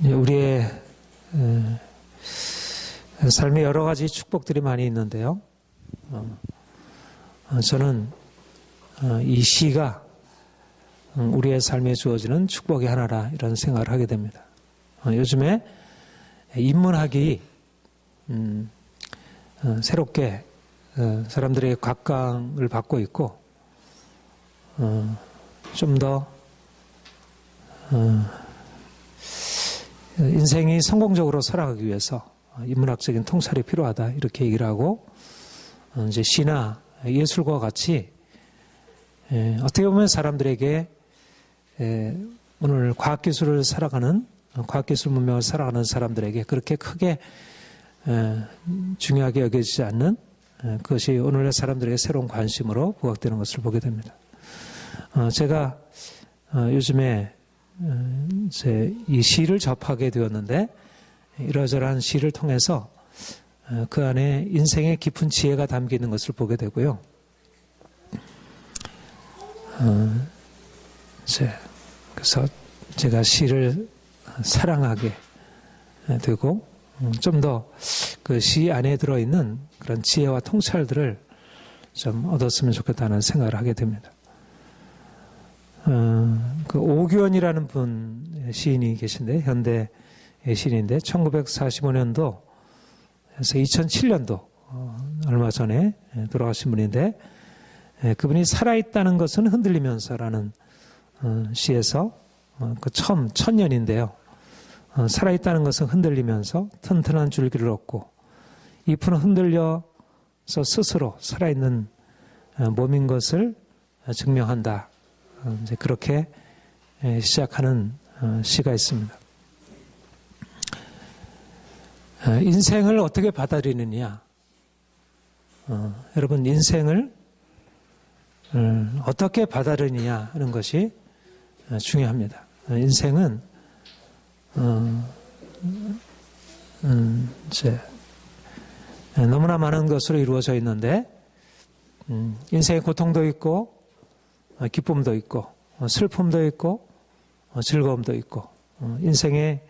우리의 삶에 여러 가지 축복들이 많이 있는데요. 저는 이 시가 우리의 삶에 주어지는 축복의 하나라 이런 생각을 하게 됩니다. 요즘에 인문학이 새롭게 사람들의 각광을 받고 있고 좀 더 인생이 성공적으로 살아가기 위해서 인문학적인 통찰이 필요하다 이렇게 얘기를 하고 이제 시나 예술과 같이 어떻게 보면 사람들에게 오늘 과학기술을 살아가는 과학기술 문명을 살아가는 사람들에게 그렇게 크게 중요하게 여겨지지 않는 그것이 오늘날 사람들에게 새로운 관심으로 부각되는 것을 보게 됩니다. 제가 요즘에 이제 이 시를 접하게 되었는데 이러저러한 시를 통해서 그 안에 인생의 깊은 지혜가 담겨 있는 것을 보게 되고요. 그래서 제가 시를 사랑하게 되고 좀 더 그 시 안에 들어있는 그런 지혜와 통찰들을 좀 얻었으면 좋겠다는 생각을 하게 됩니다. 그 오규원이라는 분 시인이 계신데 현대 시인인데 1945년도에서 2007년도 얼마 전에 돌아가신 분인데 그분이 살아있다는 것은 흔들리면서라는 시에서 그 처음 천년인데요. 살아있다는 것은 흔들리면서 튼튼한 줄기를 얻고 잎은 흔들려서 스스로 살아있는 몸인 것을 증명한다. 이제 그렇게 시작하는 시가 있습니다. 인생을 어떻게 받아들이느냐. 여러분 인생을 어떻게 받아들이느냐 하는 것이 중요합니다. 인생은 이제 너무나 많은 것으로 이루어져 있는데 인생의 고통도 있고 기쁨도 있고 슬픔도 있고 즐거움도 있고 인생의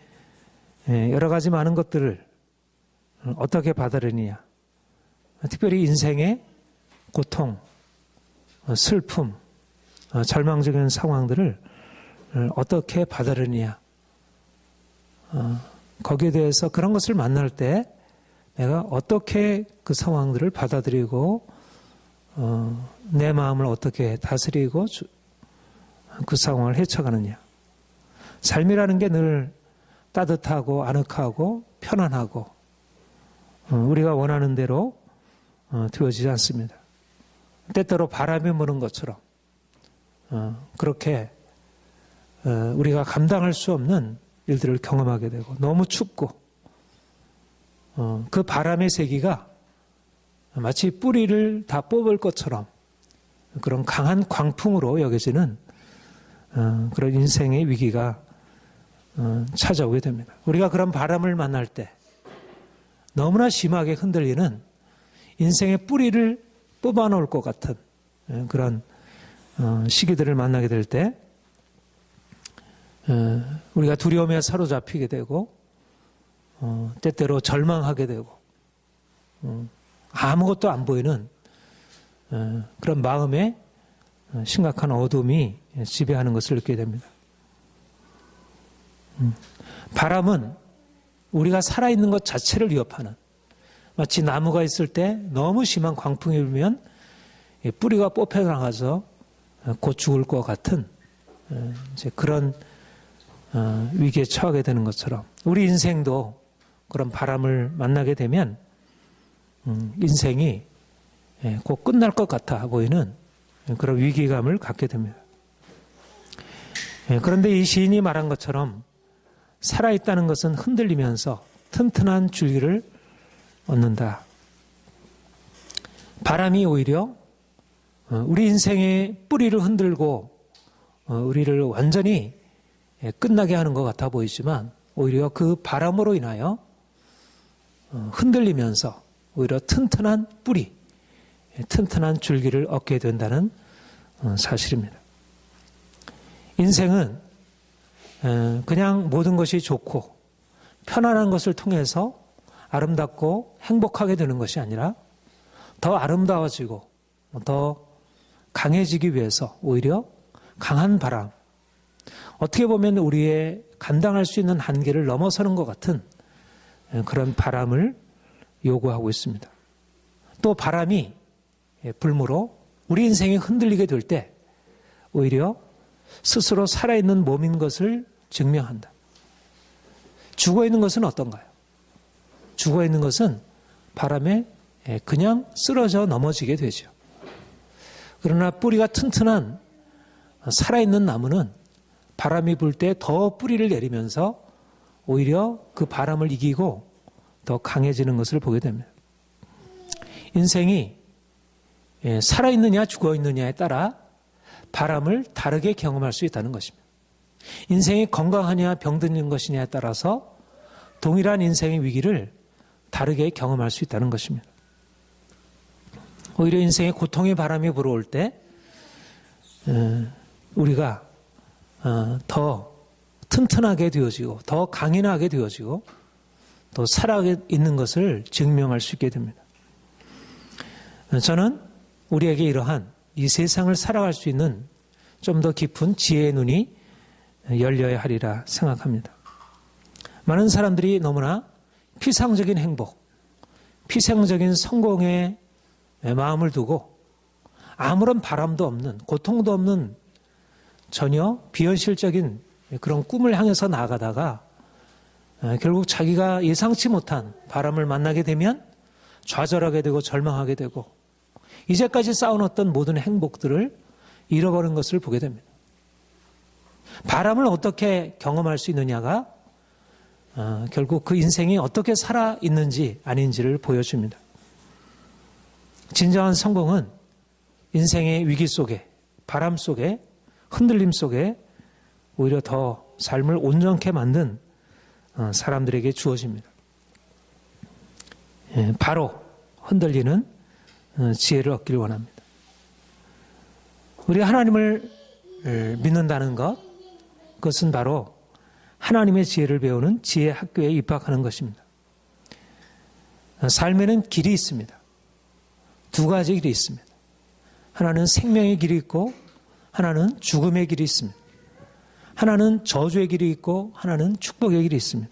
여러 가지 많은 것들을 어떻게 받아들이느냐. 특별히 인생의 고통, 슬픔, 절망적인 상황들을 어떻게 받아들이느냐. 거기에 대해서 그런 것을 만날 때 내가 어떻게 그 상황들을 받아들이고 내 마음을 어떻게 다스리고 그 상황을 헤쳐가느냐. 삶이라는 게 늘 따뜻하고 아늑하고 편안하고 우리가 원하는 대로 되어지지 않습니다. 때때로 바람이 부는 것처럼 그렇게 우리가 감당할 수 없는 일들을 경험하게 되고 너무 춥고 그 바람의 세기가 마치 뿌리를 다 뽑을 것처럼 그런 강한 광풍으로 여겨지는 그런 인생의 위기가 찾아오게 됩니다. 우리가 그런 바람을 만날 때 너무나 심하게 흔들리는 인생의 뿌리를 뽑아놓을 것 같은 그런 시기들을 만나게 될 때 우리가 두려움에 사로잡히게 되고 때때로 절망하게 되고 아무것도 안 보이는 그런 마음에 심각한 어둠이 지배하는 것을 느끼게 됩니다. 바람은 우리가 살아있는 것 자체를 위협하는 마치 나무가 있을 때 너무 심한 광풍이 불면 뿌리가 뽑혀나가서 곧 죽을 것 같은 이제 그런 위기에 처하게 되는 것처럼 우리 인생도 그런 바람을 만나게 되면 인생이 곧 끝날 것 같아 보이는 그런 위기감을 갖게 됩니다. 그런데 이 시인이 말한 것처럼 살아있다는 것은 흔들리면서 튼튼한 줄기를 얻는다. 바람이 오히려 우리 인생의 뿌리를 흔들고 우리를 완전히 끝나게 하는 것 같아 보이지만 오히려 그 바람으로 인하여 흔들리면서 오히려 튼튼한 뿌리, 튼튼한 줄기를 얻게 된다는 사실입니다. 인생은 그냥 모든 것이 좋고 편안한 것을 통해서 아름답고 행복하게 되는 것이 아니라 더 아름다워지고 더 강해지기 위해서 오히려 강한 바람, 어떻게 보면 우리의 감당할 수 있는 한계를 넘어서는 것 같은 그런 바람을 요구하고 있습니다. 또 바람이 불므로 우리 인생이 흔들리게 될 때 오히려 스스로 살아있는 몸인 것을 증명한다. 죽어있는 것은 어떤가요? 죽어있는 것은 바람에 그냥 쓰러져 넘어지게 되죠. 그러나 뿌리가 튼튼한 살아있는 나무는 바람이 불 때 더 뿌리를 내리면서 오히려 그 바람을 이기고 더 강해지는 것을 보게 됩니다. 인생이 살아있느냐 죽어있느냐에 따라 바람을 다르게 경험할 수 있다는 것입니다. 인생이 건강하냐 병드는 것이냐에 따라서 동일한 인생의 위기를 다르게 경험할 수 있다는 것입니다. 오히려 인생의 고통의 바람이 불어올 때 우리가 더 튼튼하게 되어지고 더 강인하게 되어지고 또 살아있는 것을 증명할 수 있게 됩니다. 저는 우리에게 이러한 이 세상을 살아갈 수 있는 좀 더 깊은 지혜의 눈이 열려야 하리라 생각합니다. 많은 사람들이 너무나 피상적인 행복, 피상적인 성공에 마음을 두고 아무런 바람도 없는, 고통도 없는 전혀 비현실적인 그런 꿈을 향해서 나아가다가 결국 자기가 예상치 못한 바람을 만나게 되면 좌절하게 되고 절망하게 되고 이제까지 쌓아놓았던 모든 행복들을 잃어버린 것을 보게 됩니다. 바람을 어떻게 경험할 수 있느냐가 결국 그 인생이 어떻게 살아있는지 아닌지를 보여줍니다. 진정한 성공은 인생의 위기 속에, 바람 속에, 흔들림 속에 오히려 더 삶을 온전케 만든 사람들에게 주어집니다. 바로 흔들리는 지혜를 얻기를 원합니다. 우리가 하나님을 믿는다는 것, 그것은 바로 하나님의 지혜를 배우는 지혜 학교에 입학하는 것입니다. 삶에는 길이 있습니다. 두 가지 길이 있습니다. 하나는 생명의 길이 있고 하나는 죽음의 길이 있습니다. 하나는 저주의 길이 있고 하나는 축복의 길이 있습니다.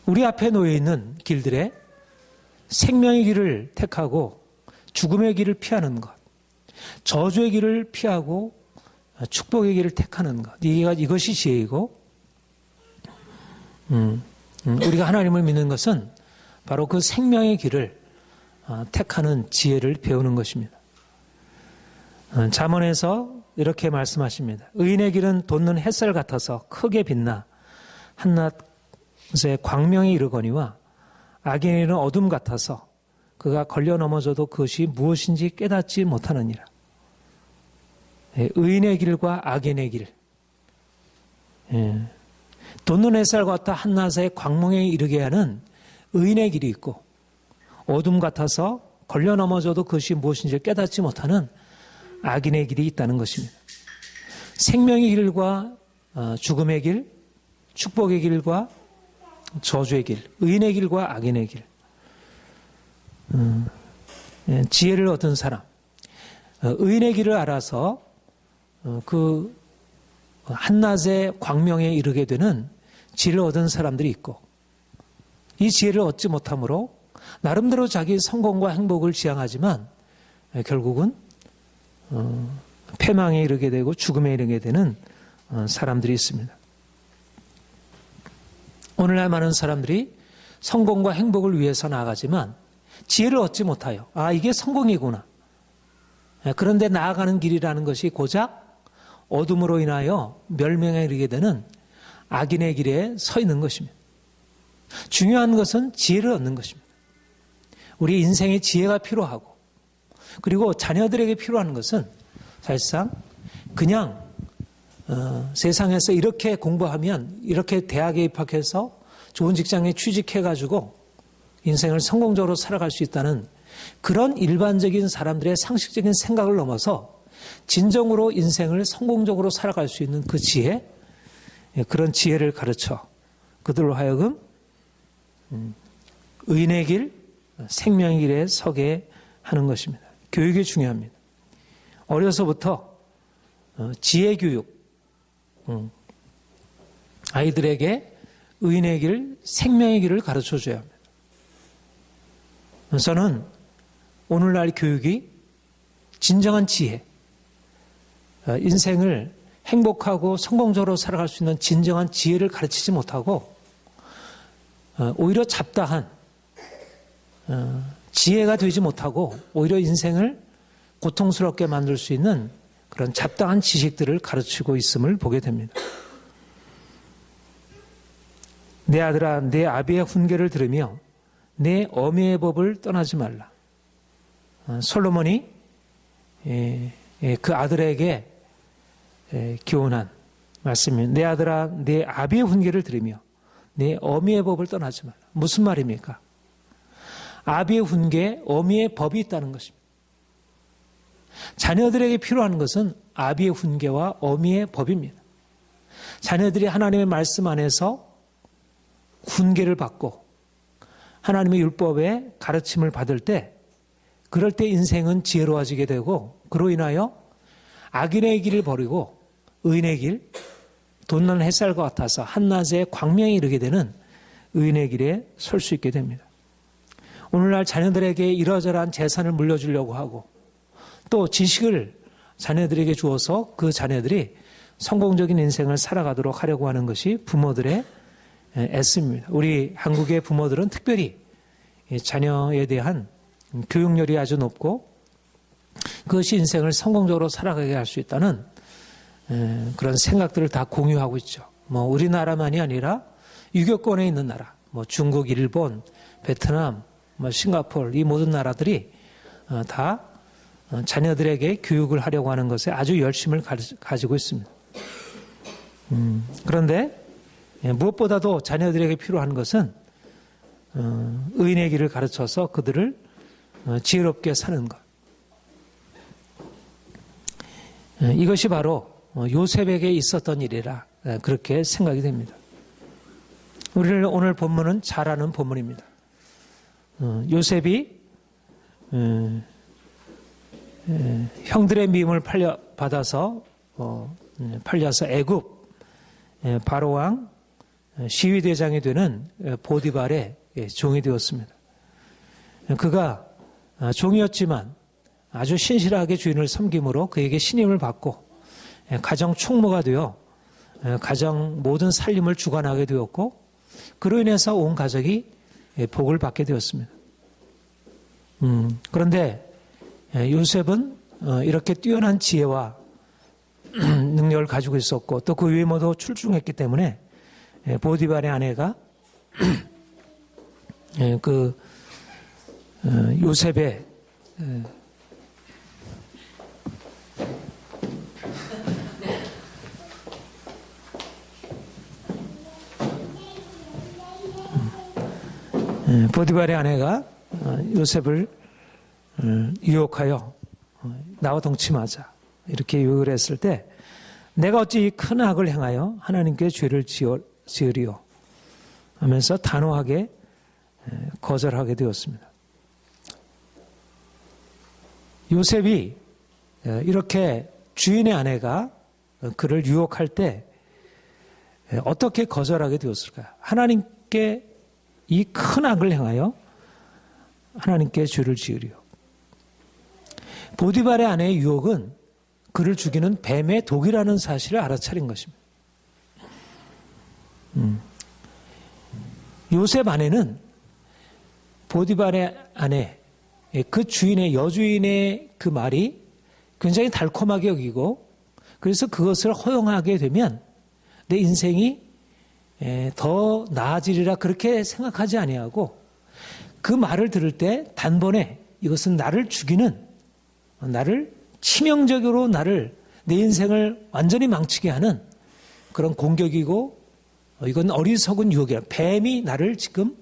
우리 앞에 놓여 있는 길들에 생명의 길을 택하고 죽음의 길을 피하는 것, 저주의 길을 피하고 축복의 길을 택하는 것, 이것이 지혜이고 우리가 하나님을 믿는 것은 바로 그 생명의 길을 택하는 지혜를 배우는 것입니다. 잠언에서 이렇게 말씀하십니다. 의인의 길은 돋는 햇살 같아서 크게 빛나 한낮의 광명에 이르거니와 악인의 길은 어둠 같아서 그가 걸려 넘어져도 그것이 무엇인지 깨닫지 못하느니라. 의인의 길과 악인의 길, 돋는 햇살 같아 한낮의 광명에 이르게 하는 의인의 길이 있고 어둠 같아서 걸려 넘어져도 그것이 무엇인지 깨닫지 못하는 악인의 길이 있다는 것입니다. 생명의 길과 죽음의 길, 축복의 길과 저주의 길, 의인의 길과 악인의 길. 지혜를 얻은 사람, 의인의 길을 알아서 그 한낮의 광명에 이르게 되는 지혜를 얻은 사람들이 있고 이 지혜를 얻지 못함으로 나름대로 자기 성공과 행복을 지향하지만 결국은 패망에 이르게 되고 죽음에 이르게 되는 사람들이 있습니다. 오늘날 많은 사람들이 성공과 행복을 위해서 나아가지만 지혜를 얻지 못하여 이게 성공이구나. 그런데 나아가는 길이라는 것이 고작 어둠으로 인하여 멸망에 이르게 되는 악인의 길에 서 있는 것입니다. 중요한 것은 지혜를 얻는 것입니다. 우리 인생에 지혜가 필요하고 그리고 자녀들에게 필요한 것은 사실상 그냥 세상에서 이렇게 공부하면 이렇게 대학에 입학해서 좋은 직장에 취직해가지고 인생을 성공적으로 살아갈 수 있다는 그런 일반적인 사람들의 상식적인 생각을 넘어서 진정으로 인생을 성공적으로 살아갈 수 있는 그 지혜, 그런 지혜를 가르쳐 그들로 하여금 의인의 길, 생명의 길에 서게 하는 것입니다. 교육이 중요합니다. 어려서부터 지혜 교육, 아이들에게 의인의 길, 생명의 길을 가르쳐줘야 합니다. 저는 오늘날 교육이 진정한 지혜, 인생을 행복하고 성공적으로 살아갈 수 있는 진정한 지혜를 가르치지 못하고 오히려 잡다한 지혜가 되지 못하고 오히려 인생을 고통스럽게 만들 수 있는 그런 잡다한 지식들을 가르치고 있음을 보게 됩니다. 내 아들아, 내 아비의 훈계를 들으며 내 어미의 법을 떠나지 말라. 솔로몬이 그 아들에게 교훈한 말씀입니다. 내 아들아, 내 아비의 훈계를 들으며 내 어미의 법을 떠나지 말라. 무슨 말입니까? 아비의 훈계, 어미의 법이 있다는 것입니다. 자녀들에게 필요한 것은 아비의 훈계와 어미의 법입니다. 자녀들이 하나님의 말씀 안에서 훈계를 받고 하나님의 율법의 가르침을 받을 때 그럴 때 인생은 지혜로워지게 되고 그로 인하여 악인의 길을 버리고 의인의 길, 돋는 햇살과 같아서 한낮에 광명에 이르게 되는 의인의 길에 설 수 있게 됩니다. 오늘날 자녀들에게 이러저러한 재산을 물려주려고 하고 또 지식을 자녀들에게 주어서 그 자녀들이 성공적인 인생을 살아가도록 하려고 하는 것이 부모들의 애씀입니다. 우리 한국의 부모들은 특별히 자녀에 대한 교육열이 아주 높고 그것이 인생을 성공적으로 살아가게 할 수 있다는 그런 생각들을 다 공유하고 있죠. 뭐 우리나라만이 아니라 유교권에 있는 나라, 뭐 중국, 일본, 베트남, 뭐 싱가포르 이 모든 나라들이 다 자녀들에게 교육을 하려고 하는 것에 아주 열심을 가지고 있습니다. 그런데 무엇보다도 자녀들에게 필요한 것은 의인의 길을 가르쳐서 그들을 지혜롭게 사는 것. 이것이 바로 요셉에게 있었던 일이라 그렇게 생각이 됩니다. 우리를 오늘 본문은 잘 아는 본문입니다. 요셉이 형들의 미움을 받아서 팔려서 애굽 바로왕 시위대장이 되는 보디발의 종이 되었습니다. 그가 종이었지만 아주 신실하게 주인을 섬김으로 그에게 신임을 받고 가정 총무가 되어 가정 모든 살림을 주관하게 되었고 그로 인해서 온 가족이 복을 받게 되었습니다. 그런데 요셉은 이렇게 뛰어난 지혜와 능력을 가지고 있었고 또 그 외모도 출중했기 때문에 보디발의 아내가 그 요셉의 보디발의 아내가 요셉을 유혹하여 나와 동침하자 이렇게 유혹을 했을 때 내가 어찌 이 큰 악을 행하여 하나님께 죄를 지으리요 하면서 단호하게 거절하게 되었습니다. 요셉이 이렇게 주인의 아내가 그를 유혹할 때 어떻게 거절하게 되었을까요? 하나님께 이 큰 악을 행하여 하나님께 죄를 지으리요. 보디발의 아내의 유혹은 그를 죽이는 뱀의 독이라는 사실을 알아차린 것입니다. 요셉 아내는 보디발의 아내, 그 주인의 여주인의 그 말이 굉장히 달콤하게 여기고 그래서 그것을 허용하게 되면 내 인생이 더 나아지리라 그렇게 생각하지 아니하고 그 말을 들을 때 단번에 이것은 나를 죽이는 나를 치명적으로 내 인생을 완전히 망치게 하는 그런 공격이고 이건 어리석은 유혹이라 뱀이 나를 지금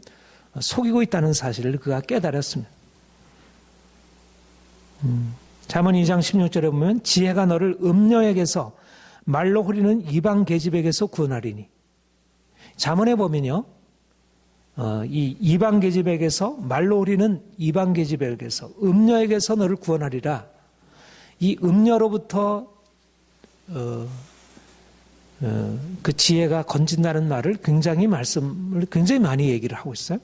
속이고 있다는 사실을 그가 깨달았습니다. 잠언 2장 16절에 보면 지혜가 너를 음녀에게서 말로 후리는 이방 계집에게서 구원하리니. 잠언에 보면요, 이 이방 계집에게서, 말로 후리는 이방 계집에게서, 음녀에게서 너를 구원하리라. 이 음녀로부터 그 지혜가 건진다는 말을 말씀을 굉장히 많이 얘기를 하고 있어요.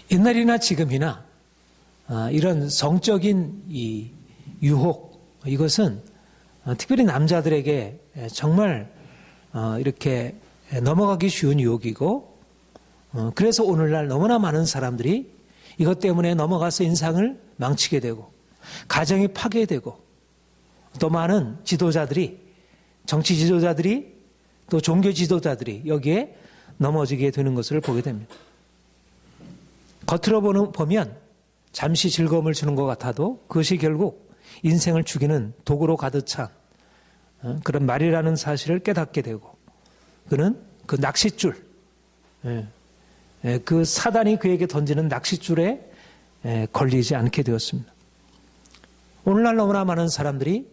옛날이나 지금이나 이런 성적인 이 유혹, 이것은 특별히 남자들에게 정말 이렇게 넘어가기 쉬운 유혹이고, 그래서 오늘날 너무나 많은 사람들이 이것 때문에 넘어가서 인생을 망치게 되고, 가정이 파괴되고, 또 많은 지도자들이, 정치 지도자들이, 또 종교 지도자들이 여기에 넘어지게 되는 것을 보게 됩니다. 겉으로 보면 잠시 즐거움을 주는 것 같아도 그것이 결국 인생을 죽이는 도구로 가득 찬 그런 말이라는 사실을 깨닫게 되고, 그는 그 낚싯줄, 그 사단이 그에게 던지는 낚싯줄에 걸리지 않게 되었습니다. 오늘날 너무나 많은 사람들이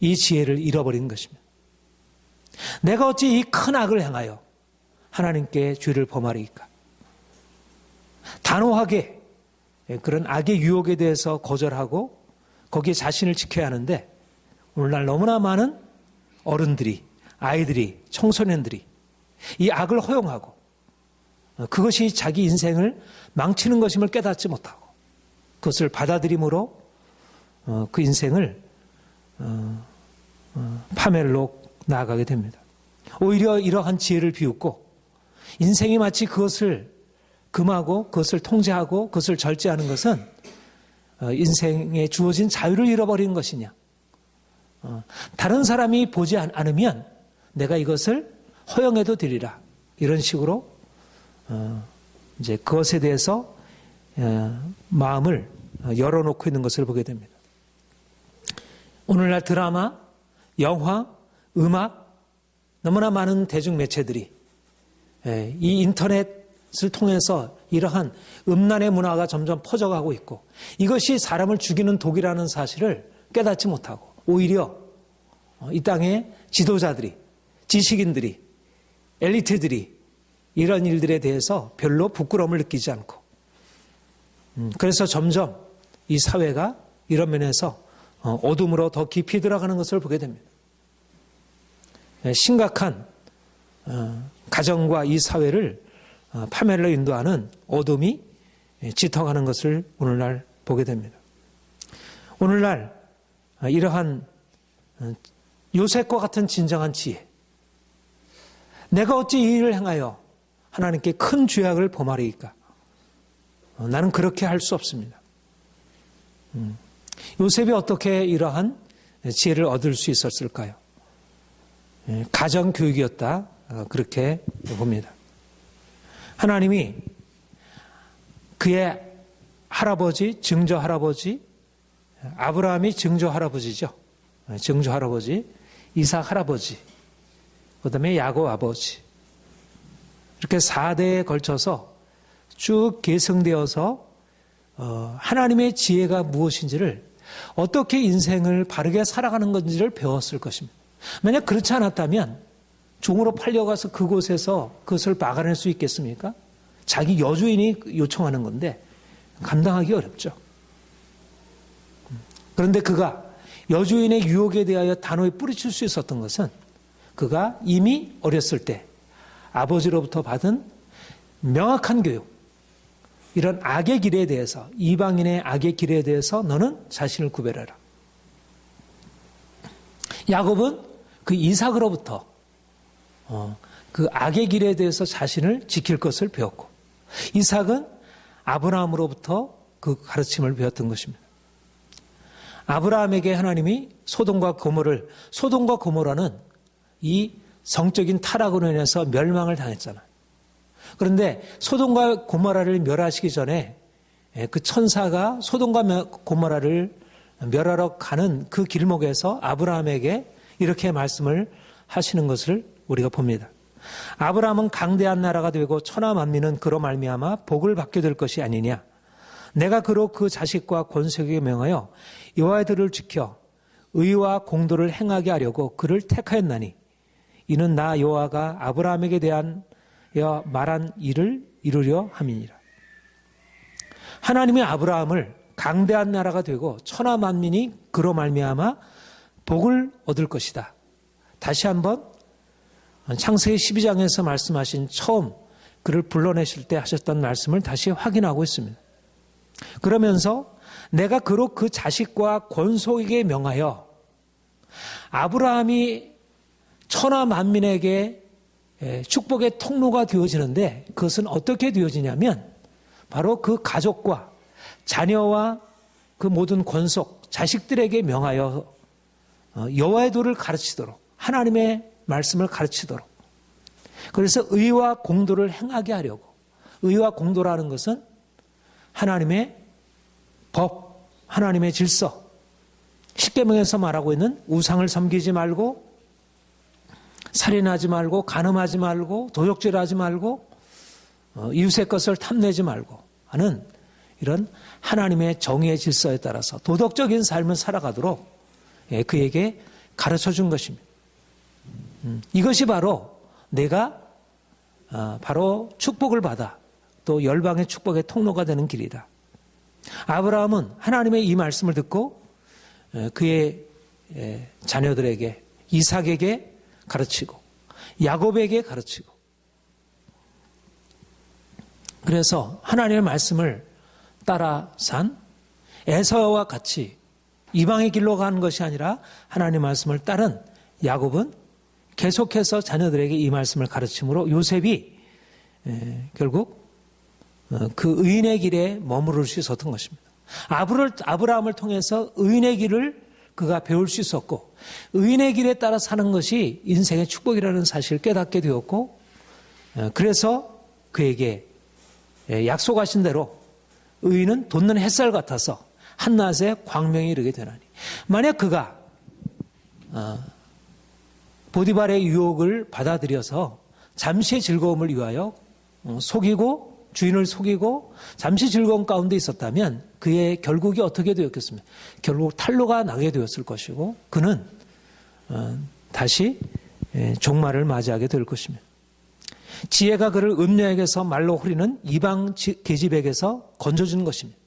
이 지혜를 잃어버린 것입니다. 내가 어찌 이 큰 악을 행하여 하나님께 죄를 범하리이까. 단호하게 그런 악의 유혹에 대해서 거절하고 거기에 자신을 지켜야 하는데, 오늘날 너무나 많은 어른들이, 아이들이, 청소년들이 이 악을 허용하고 그것이 자기 인생을 망치는 것임을 깨닫지 못하고 그것을 받아들임으로 그 인생을 파멸로 나아가게 됩니다. 오히려 이러한 지혜를 비웃고 인생이 마치 그것을 금하고 그것을 통제하고 그것을 절제하는 것은 인생에 주어진 자유를 잃어버리는 것이냐. 다른 사람이 보지 않으면 내가 이것을 허용해도 되리라. 이런 식으로 이제 그것에 대해서 마음을 열어놓고 있는 것을 보게 됩니다. 오늘날 드라마, 영화, 음악, 너무나 많은 대중매체들이 이 인터넷을 통해서 이러한 음란의 문화가 점점 퍼져가고 있고, 이것이 사람을 죽이는 독이라는 사실을 깨닫지 못하고 오히려 이 땅의 지도자들이, 지식인들이, 엘리트들이 이런 일들에 대해서 별로 부끄러움을 느끼지 않고, 그래서 점점 이 사회가 이런 면에서 어둠으로 더 깊이 들어가는 것을 보게 됩니다. 심각한 가정과 이 사회를 파멸로 인도하는 어둠이 짙어가는 것을 오늘날 보게 됩니다. 오늘날 이러한 요셉과 같은 진정한 지혜, 내가 어찌 이 일을 행하여 하나님께 큰 죄악을 범하리이까. 나는 그렇게 할 수 없습니다. 요셉이 어떻게 이러한 지혜를 얻을 수 있었을까요? 가정교육이었다, 그렇게 봅니다. 하나님이 그의 할아버지, 증조할아버지, 아브라함이 증조할아버지죠. 증조할아버지, 이삭 할아버지, 그 다음에 야곱 아버지, 이렇게 4대에 걸쳐서 쭉 계승되어서 하나님의 지혜가 무엇인지를, 어떻게 인생을 바르게 살아가는 건지를 배웠을 것입니다. 만약 그렇지 않았다면 종으로 팔려가서 그곳에서 그것을 막아낼 수 있겠습니까? 자기 여주인이 요청하는 건데 감당하기 어렵죠. 그런데 그가 여주인의 유혹에 대하여 단호히 뿌리칠 수 있었던 것은, 그가 이미 어렸을 때 아버지로부터 받은 명확한 교육, 이런 악의 길에 대해서, 이방인의 악의 길에 대해서 너는 자신을 구별해라. 야곱은 그 이삭으로부터 그 악의 길에 대해서 자신을 지킬 것을 배웠고, 이삭은 아브라함으로부터 그 가르침을 배웠던 것입니다. 아브라함에게 하나님이 소돔과 고모라는 이 성적인 타락으로 인해서 멸망을 당했잖아요. 그런데 소돔과 고모라를 멸하시기 전에 그 천사가 소돔과 고모라를 멸하러 가는 그 길목에서 아브라함에게 이렇게 말씀을 하시는 것을 우리가 봅니다. 아브라함은 강대한 나라가 되고 천하 만민은 그로 말미암아 복을 받게 될 것이 아니냐. 내가 그로 그 자식과 권속에게 명하여 여호와의 들을 지켜 의와 공도를 행하게 하려고 그를 택하였나니 이는 나 여호와가 아브라함에게 대한 말한 일을 이루려 함이니라. 하나님이 아브라함을 강대한 나라가 되고 천하 만민이 그로 말미암아 복을 얻을 것이다. 다시 한번 창세기 12장에서 말씀하신 처음 그를 불러내실 때 하셨던 말씀을 다시 확인하고 있습니다. 그러면서 내가 그로 그 자식과 권속에게 명하여 아브라함이 천하 만민에게 축복의 통로가 되어지는데 그것은 어떻게 되어지냐면 바로 그 가족과 자녀와 그 모든 권속, 자식들에게 명하여 여호와의 도를 가르치도록 하나님의 말씀을 가르치도록 그래서 의와 공도를 행하게 하려고 의와 공도라는 것은 하나님의 법, 하나님의 질서 십계명에서 말하고 있는 우상을 섬기지 말고 살인하지 말고 간음하지 말고 도적질하지 말고 이웃의 것을 탐내지 말고 하는 이런 하나님의 정의의 질서에 따라서 도덕적인 삶을 살아가도록 그에게 가르쳐 준 것입니다. 이것이 바로 내가 바로 축복을 받아 또 열방의 축복의 통로가 되는 길이다. 아브라함은 하나님의 이 말씀을 듣고 그의 자녀들에게 이삭에게 가르치고 야곱에게 가르치고 그래서 하나님의 말씀을 따라 산 에서와 같이 이방의 길로 가는 것이 아니라 하나님의 말씀을 따른 야곱은 계속해서 자녀들에게 이 말씀을 가르침으로 요셉이 결국 그 의인의 길에 머무를 수 있었던 것입니다. 아브라함을 통해서 의인의 길을 그가 배울 수 있었고 의인의 길에 따라 사는 것이 인생의 축복이라는 사실을 깨닫게 되었고 그래서 그에게 약속하신 대로 의인은 돋는 햇살 같아서 한낮에 광명에 이르게 되나니 만약 그가 보디발의 유혹을 받아들여서 잠시의 즐거움을 위하여 속이고 주인을 속이고 잠시 즐거움 가운데 있었다면 그의 결국이 어떻게 되었겠습니까? 결국 탄로가 나게 되었을 것이고 그는 다시 종말을 맞이하게 될 것입니다. 지혜가 그를 음녀에게서 말로 후리는 이방 계집에게서 건져주는 것입니다.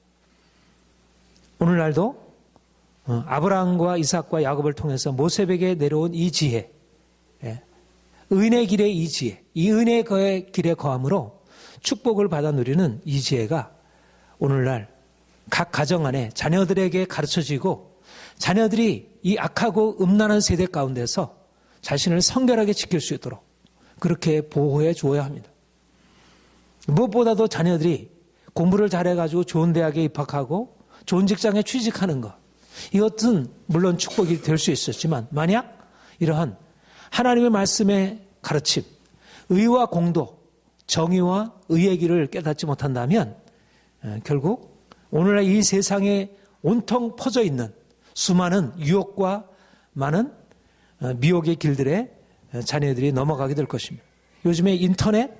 오늘날도 아브라함과 이삭과 야곱을 통해서 모세에게 내려온 이 지혜, 의인의 길의 이 지혜, 이 은혜의 길에 거함으로 축복을 받아 누리는 이 지혜가 오늘날 각 가정 안에 자녀들에게 가르쳐지고 자녀들이 이 악하고 음란한 세대 가운데서 자신을 성결하게 지킬 수 있도록 그렇게 보호해 주어야 합니다. 무엇보다도 자녀들이 공부를 잘해가지고 좋은 대학에 입학하고 좋은 직장에 취직하는 것 이것은 물론 축복이 될 수 있었지만 만약 이러한 하나님의 말씀의 가르침, 의와 공도, 정의와 의의 길을 깨닫지 못한다면 결국 오늘날 이 세상에 온통 퍼져 있는 수많은 유혹과 많은 미혹의 길들에 자녀들이 넘어가게 될 것입니다. 요즘에 인터넷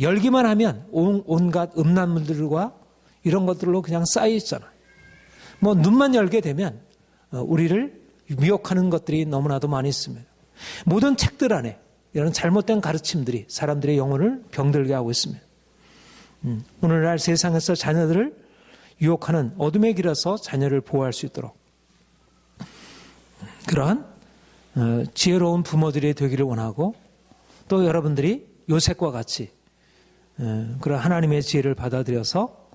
열기만 하면 온갖 음란물들과 이런 것들로 그냥 쌓여 있잖아요. 뭐 눈만 열게 되면 우리를 미혹하는 것들이 너무나도 많이 있습니다. 모든 책들 안에 이런 잘못된 가르침들이 사람들의 영혼을 병들게 하고 있습니다. 오늘날 세상에서 자녀들을 유혹하는 어둠의 길에서 자녀를 보호할 수 있도록 그러한 지혜로운 부모들이 되기를 원하고 또 여러분들이 요셉과 같이 그런 하나님의 지혜를 받아들여서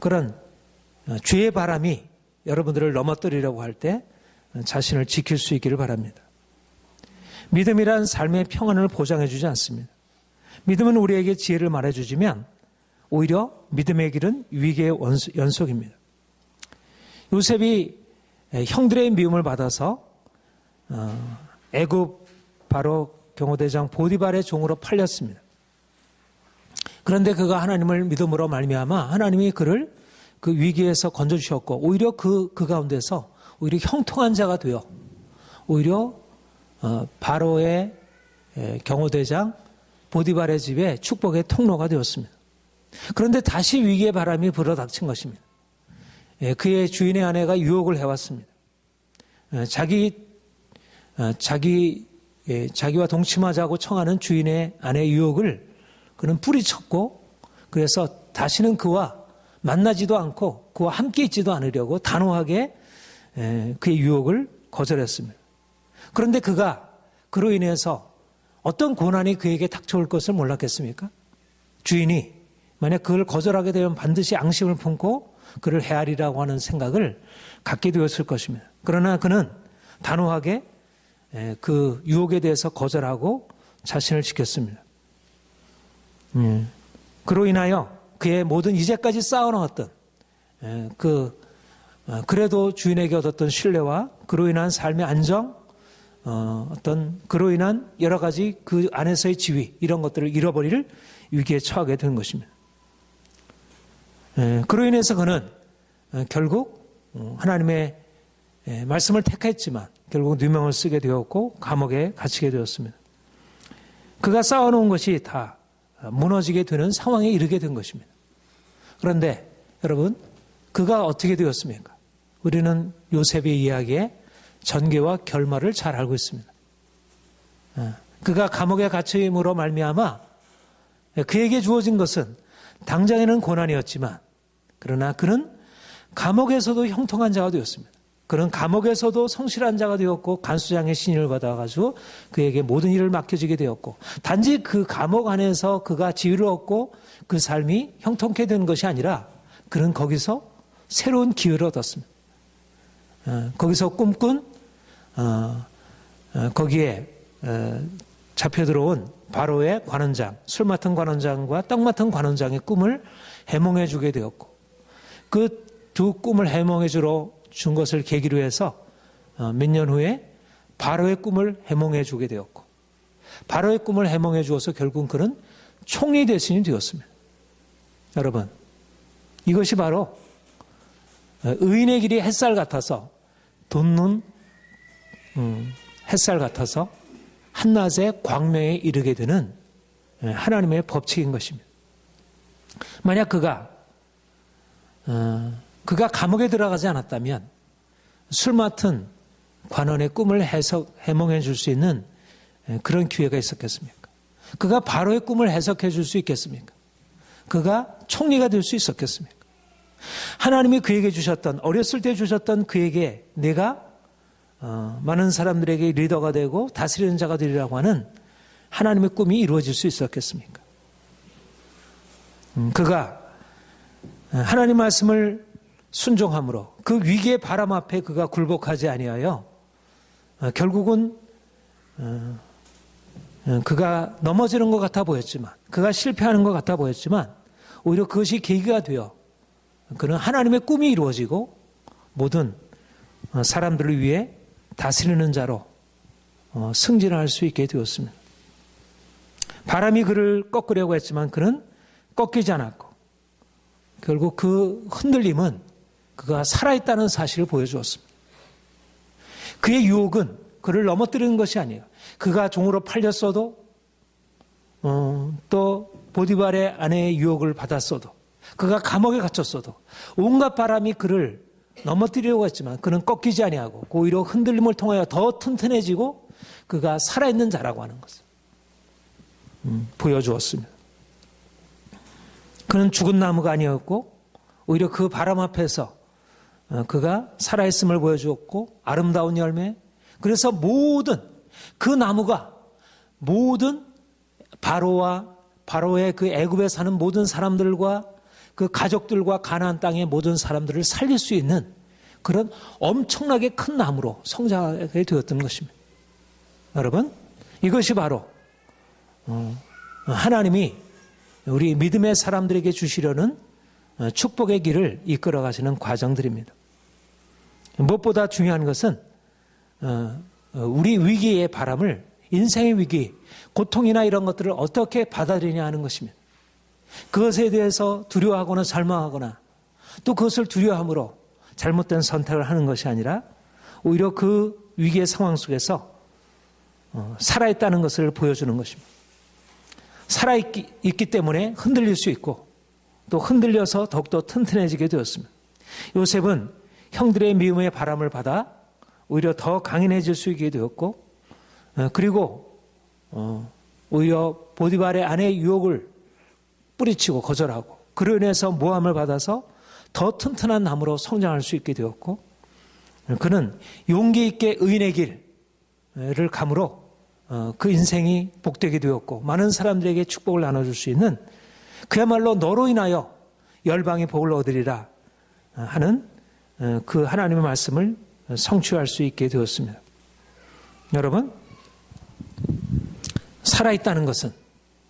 그런 죄의 바람이 여러분들을 넘어뜨리려고 할 때 자신을 지킬 수 있기를 바랍니다. 믿음이란 삶의 평안을 보장해 주지 않습니다. 믿음은 우리에게 지혜를 말해주지만 오히려 믿음의 길은 위기의 연속입니다. 요셉이 형들의 미움을 받아서 애굽 바로 경호대장 보디발의 종으로 팔렸습니다. 그런데 그가 하나님을 믿음으로 말미암아 하나님이 그를 그 위기에서 건져주셨고 오히려 그 가운데서 오히려 형통한 자가 되어 오히려 바로의 경호대장 보디발의 집에 축복의 통로가 되었습니다. 그런데 다시 위기의 바람이 불어닥친 것입니다. 그의 주인의 아내가 유혹을 해왔습니다. 자기와 동침하자고 청하는 주인의 아내의 유혹을 그는 뿌리쳤고, 그래서 다시는 그와 만나지도 않고 그와 함께 있지도 않으려고 단호하게 그의 유혹을 거절했습니다. 그런데 그가 그로 인해서 어떤 고난이 그에게 닥쳐올 것을 몰랐겠습니까? 주인이 만약 그걸 거절하게 되면 반드시 앙심을 품고 그를 헤아리라고 하는 생각을 갖게 되었을 것입니다. 그러나 그는 단호하게 그 유혹에 대해서 거절하고 자신을 지켰습니다. 그로 인하여 그의 모든 이제까지 쌓아놓았던 그래도 주인에게 얻었던 신뢰와 그로 인한 삶의 안정, 그로 인한 여러 가지 그 안에서의 지위, 이런 것들을 잃어버릴 위기에 처하게 된 것입니다. 그로 인해서 그는 결국 하나님의 말씀을 택했지만 결국 누명을 쓰게 되었고 감옥에 갇히게 되었습니다. 그가 쌓아놓은 것이 다 무너지게 되는 상황에 이르게 된 것입니다. 그런데 여러분, 그가 어떻게 되었습니까? 우리는 요셉의 이야기의 전개와 결말을 잘 알고 있습니다. 그가 감옥에 갇힘으로 말미암아 그에게 주어진 것은 당장에는 고난이었지만, 그러나 그는 감옥에서도 형통한 자가 되었습니다. 그는 감옥에서도 성실한 자가 되었고 간수장의 신임을 받아가지고 그에게 모든 일을 맡겨지게 되었고, 단지 그 감옥 안에서 그가 지위를 얻고 그 삶이 형통케 된 것이 아니라 그는 거기서 새로운 기회를 얻었습니다. 거기서 꿈꾼 거기에 잡혀 들어온 바로의 관원장, 술 맡은 관원장과 떡 맡은 관원장의 꿈을 해몽해 주게 되었고, 그 두 꿈을 해몽해 주러 준 것을 계기로 해서 몇 년 후에 바로의 꿈을 해몽해 주게 되었고, 바로의 꿈을 해몽해 주어서 결국 그는 총리 대신이 되었습니다. 여러분, 이것이 바로 의인의 길이 햇살 같아서 돋는 햇살 같아서 한낮의 광명에 이르게 되는 하나님의 법칙인 것입니다. 만약 그가 감옥에 들어가지 않았다면 술 맡은 관원의 꿈을 해몽해 줄 수 있는 그런 기회가 있었겠습니까? 그가 바로의 꿈을 해석해 줄 수 있겠습니까? 그가 총리가 될 수 있었겠습니까? 하나님이 그에게 주셨던, 어렸을 때 주셨던 그에게 내가 많은 사람들에게 리더가 되고 다스리는 자가 되리라고 하는 하나님의 꿈이 이루어질 수 있었겠습니까? 그가 하나님 말씀을 순종함으로 그 위기의 바람 앞에 그가 굴복하지 아니하여 결국은 그가 넘어지는 것 같아 보였지만, 그가 실패하는 것 같아 보였지만 오히려 그것이 계기가 되어 그는 하나님의 꿈이 이루어지고 모든 사람들을 위해 다스리는 자로 승진할 수 있게 되었습니다. 바람이 그를 꺾으려고 했지만 그는 꺾이지 않았고, 결국 그 흔들림은 그가 살아있다는 사실을 보여주었습니다. 그의 유혹은 그를 넘어뜨리는 것이 아니에요. 그가 종으로 팔렸어도 또 보디발의 아내의 유혹을 받았어도, 그가 감옥에 갇혔어도 온갖 바람이 그를 넘어뜨리려고 했지만 그는 꺾이지 아니하고 오히려 흔들림을 통하여 더 튼튼해지고 그가 살아있는 자라고 하는 것을 보여주었습니다. 그는 죽은 나무가 아니었고 오히려 그 바람 앞에서 그가 살아있음을 보여주었고 아름다운 열매, 그래서 모든 그 나무가 모든 바로의 그 애굽에 사는 모든 사람들과 그 가족들과 가나안 땅의 모든 사람들을 살릴 수 있는 그런 엄청나게 큰 나무로 성장하게 되었던 것입니다. 여러분, 이것이 바로 하나님이 우리 믿음의 사람들에게 주시려는 축복의 길을 이끌어 가시는 과정들입니다. 무엇보다 중요한 것은 우리 위기의 바람을, 인생의 위기, 고통이나 이런 것들을 어떻게 받아들이냐 하는 것입니다. 그것에 대해서 두려워하거나 절망하거나 또 그것을 두려워함으로 잘못된 선택을 하는 것이 아니라 오히려 그 위기의 상황 속에서 살아있다는 것을 보여주는 것입니다. 살아있기 때문에 흔들릴 수 있고 또 흔들려서 더욱더 튼튼해지게 되었습니다. 요셉은 형들의 미움의 바람을 받아 오히려 더 강인해질 수 있게 되었고, 그리고 오히려 보디발의 아내의 유혹을 뿌리치고 거절하고, 그로 인해서 모함을 받아서 더 튼튼한 나무로 성장할 수 있게 되었고, 그는 용기 있게 의인의 길을 감으로 그 인생이 복되게 되었고, 많은 사람들에게 축복을 나눠줄 수 있는, 그야말로 너로 인하여 열방의 복을 얻으리라 하는 그 하나님의 말씀을 성취할 수 있게 되었습니다. 여러분, 살아있다는 것은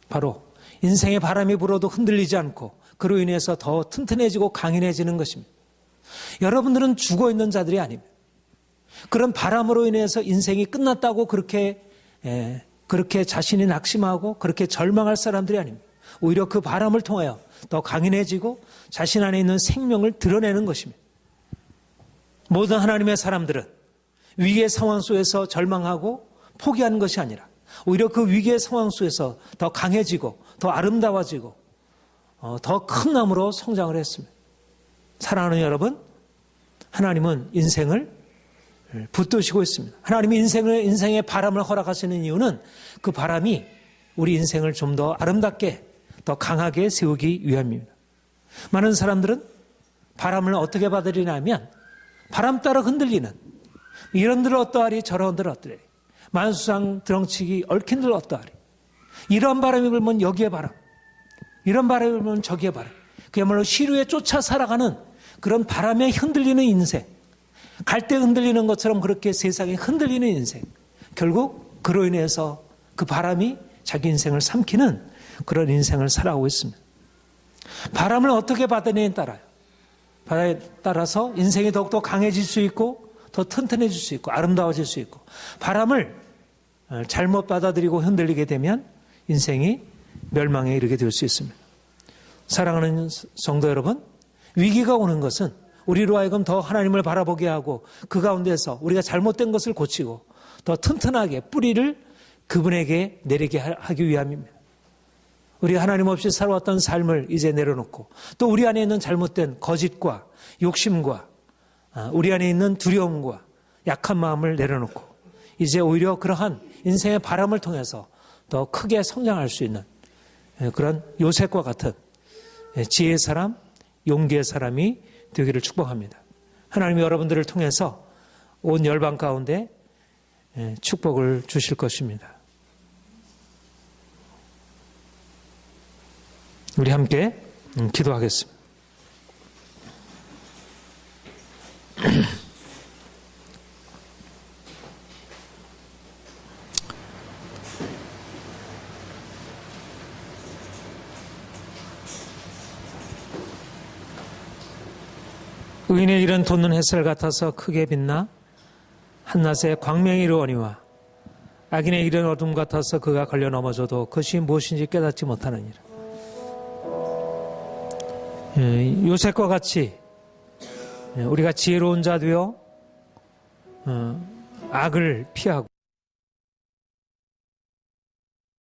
바로 인생의 바람이 불어도 흔들리지 않고 그로 인해서 더 튼튼해지고 강인해지는 것입니다. 여러분들은 죽어있는 자들이 아닙니다. 그런 바람으로 인해서 인생이 끝났다고 그렇게 자신이 낙심하고 그렇게 절망할 사람들이 아닙니다. 오히려 그 바람을 통하여 더 강인해지고 자신 안에 있는 생명을 드러내는 것입니다. 모든 하나님의 사람들은 위기의 상황 속에서 절망하고 포기하는 것이 아니라 오히려 그 위기의 상황 속에서 더 강해지고 더 아름다워지고 더 큰 나무로 성장을 했습니다. 사랑하는 여러분, 하나님은 인생을 붙드시고 있습니다. 하나님이 인생의 바람을 허락하시는 이유는 그 바람이 우리 인생을 좀 더 아름답게 더 강하게 세우기 위함입니다. 많은 사람들은 바람을 어떻게 받으리냐면 바람 따라 흔들리는, 이런들 어떠하리 저런들 어떠하리, 만수상 드렁치기 얽힌들 어떠하리, 이런 바람이 불면 여기에 바람, 이런 바람이 불면 저기에 바람, 그야말로 시류에 쫓아 살아가는 그런 바람에 흔들리는 인생, 갈대 흔들리는 것처럼 그렇게 세상에 흔들리는 인생, 결국 그로 인해서 그 바람이 자기 인생을 삼키는 그런 인생을 살아오고 있습니다. 바람을 어떻게 받느냐에 따라요. 바다에 따라서 인생이 더욱더 강해질 수 있고 더 튼튼해질 수 있고 아름다워질 수 있고, 바람을 잘못 받아들이고 흔들리게 되면 인생이 멸망에 이르게 될 수 있습니다. 사랑하는 성도 여러분, 위기가 오는 것은 우리로 하여금 더 하나님을 바라보게 하고 그 가운데서 우리가 잘못된 것을 고치고 더 튼튼하게 뿌리를 그분에게 내리게 하기 위함입니다. 우리가 하나님 없이 살아왔던 삶을 이제 내려놓고 또 우리 안에 있는 잘못된 거짓과 욕심과 우리 안에 있는 두려움과 약한 마음을 내려놓고 이제 오히려 그러한 인생의 바람을 통해서 더 크게 성장할 수 있는 그런 요셉과 같은 지혜의 사람, 용기의 사람이 되기를 축복합니다. 하나님이 여러분들을 통해서 온 열방 가운데 축복을 주실 것입니다. 우리 함께 기도하겠습니다. 의인의 길은 돋는 햇살 같아서 크게 빛나 한낮에 광명이 이루어니와 악인의 길은 어둠 같아서 그가 걸려 넘어져도 그것이 무엇인지 깨닫지 못하느니라. 요셉과 같이 우리가 지혜로운 자 되어 악을 피하고